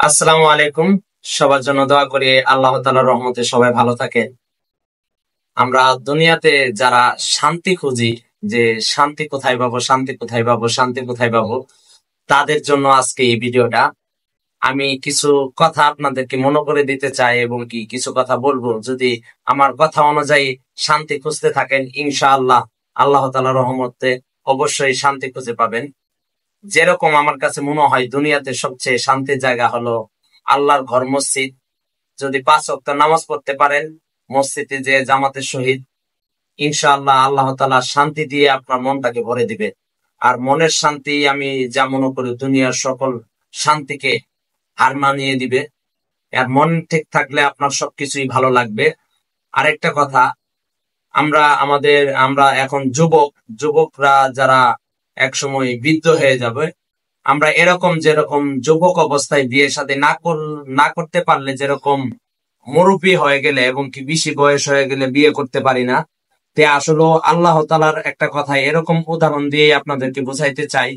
আসসালামু আলাইকুম। সবার জন্য দোয়া করি আল্লাহ তাআলার রহমতে সবাই ভালো থাকে। আমরা দুনিয়াতে যারা শান্তি খুঁজি, যে শান্তি কোথায় পাবো, শান্তি কোথায় পাবো, শান্তি কোথায় পাবো, তাদের জন্য আজকে এই ভিডিওটা। আমি কিছু কথা আপনাদেরকে মনে করে দিতে চাই এবং কি কিছু কথা বলবো। যদি আমার কথা অনুযায়ী শান্তি খুঁজতে থাকেন, ইনশাআল্লাহ আল্লাহ তাআলার রহমতে অবশ্যই শান্তি খুঁজে পাবেন। যেরকম আমার কাছে মনে হয় দুনিয়াতে সবচেয়ে শান্তির জায়গা হলো আল্লাহর ঘর মসজিদ। যদি 5 ওয়াক্ত নামাজ পড়তে পারেন মসজিদে যে জামাতের সহিত, ইনশাআল্লাহ আল্লাহ তাআলা শান্তি দিয়ে আপনার মনটাকে ভরে দিবে। আর মনের শান্তি আমি যা মনে করি দুনিয়ার সকল শান্তিকে হার মানিয়ে দিবে। আর মন ঠিক থাকলে আপনার সবকিছুই ভালো লাগবে। আরেকটা কথা, আমরা এখন যুবকরা যারা একসময় বৃদ্ধ হয়ে যাবে, আমরা এরকম যেরকম যুবক অবস্থায় বিয়ে শাদী না করতে পারলে যেরকম মুরব্বী হয়ে গেলে এবং কি বেশি বয়স হয়ে গেলে বিয়ে করতে পারি না, তে আসলে আল্লাহ তাআলার একটা কথা এরকম উদাহরণ দিয়ে আপনাদেরকে বোঝাইতে চাই।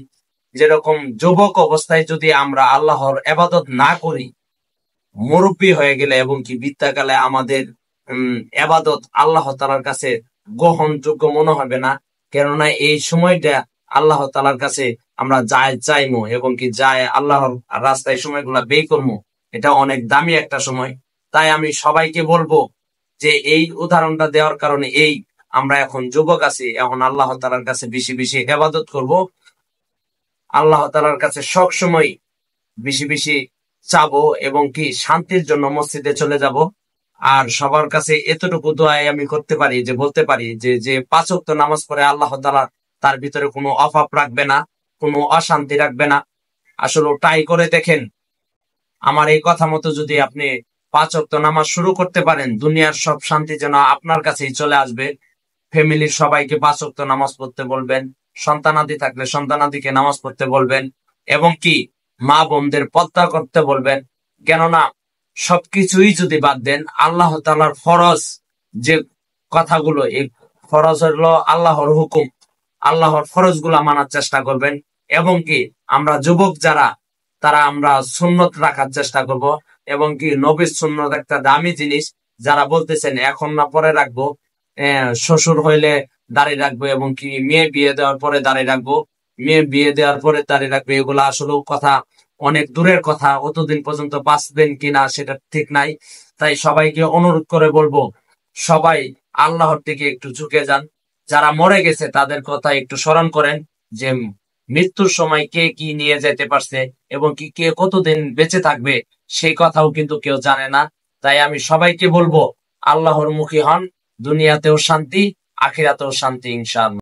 যেরকম যুবক অবস্থায় যদি আমরা আল্লাহর ইবাদত না করি, মুরব্বী হয়ে গেলে এবং কি বৃদ্ধাকালে আমাদের ইবাদত আল্লাহ তাআলার কাছে গ্রহণযোগ্য মনে হবে না। কেননা এই সময়টা আল্লাহ তাআলার কাছে আমরা চাইমু এবং কি আল্লাহর রাস্তায় সময়গুলা ব্যয় করবো, এটা অনেক দামি একটা সময়। তাই আমি সবাইকে বলবো যে এই উদাহরণটা দেওয়ার কারণে আমরা এখন যুবক আছি, এখন আল্লাহ তাআলার কাছে বেশি বেশি ইবাদত করব। আল্লাহ তাআলার কাছে সব সময় বেশি বেশি চাবো এবং কি শান্তির জন্য মসজিদে চলে যাব। আর সবার কাছে এতটুকু দোয়াই আমি করতে পারি, যে বলতে পারি যে যে 5 ওয়াক্ত নামাজ পড়ে আল্লাহ তাআলা তার ভিতরে কোনো অভাব রাখবে না, কোনো অশান্তি রাখবে না। আসলে ট্রাই করে দেখেন, আমার এই কথা মতো যদি আপনি 5 ওয়াক্ত নামাজ শুরু করতে পারেন, দুনিয়ার সব শান্তি যেন আপনার কাছেই চলে আসবে। ফ্যামিলির সবাইকে 5 ওয়াক্ত নামাজ পড়তে বলবেন, সন্তানাদি থাকলে সন্তানাদিকে নামাজ পড়তে বলবেন এবং কি মা বোনদের পর্দা করতে বলবেন। কেননা সবকিছুই যদি বাদ দেন, আল্লাহ তাআলার ফরজ যে কথাগুলো, এই ফরজ হলো আল্লাহর হুকুম, আল্লাহর ফরজ গুলা মানার চেষ্টা করবেন। এবং কি আমরা যুবক যারা, তারা আমরা সুন্নত রাখার চেষ্টা করব। এবং কি নবীর সুন্নত একটা দামি জিনিস, যারা বলতেছেন এখন না পরে রাখবো, শ্বশুর হইলে দাড়ি রাখবো এবং কি মেয়ে বিয়ে দেওয়ার পরে দাড়ি রাখবো, মেয়ে বিয়ে দেওয়ার পরে দাড়ি রাখবে, এগুলা আসলে কথা অনেক দূরের কথা। অতদিন পর্যন্ত বাঁচবেন কিনা সেটা ঠিক নাই। তাই সবাইকে অনুরোধ করে বলবো, সবাই আল্লাহর দিকে একটু ঝুঁকে যান। যারা মরে গেছে তাদের কথা একটু স্মরণ করেন, যে মৃত্যুর সময় কে কি নিয়ে যেতে পারছে এবং কি কে কতদিন বেঁচে থাকবে সেই কথাও কিন্তু কেউ জানে না। তাই আমি সবাইকে বলবো আল্লাহর মুখী হন, দুনিয়াতেও শান্তি, আখিরাতেও শান্তি, ইনশাআল্লাহ।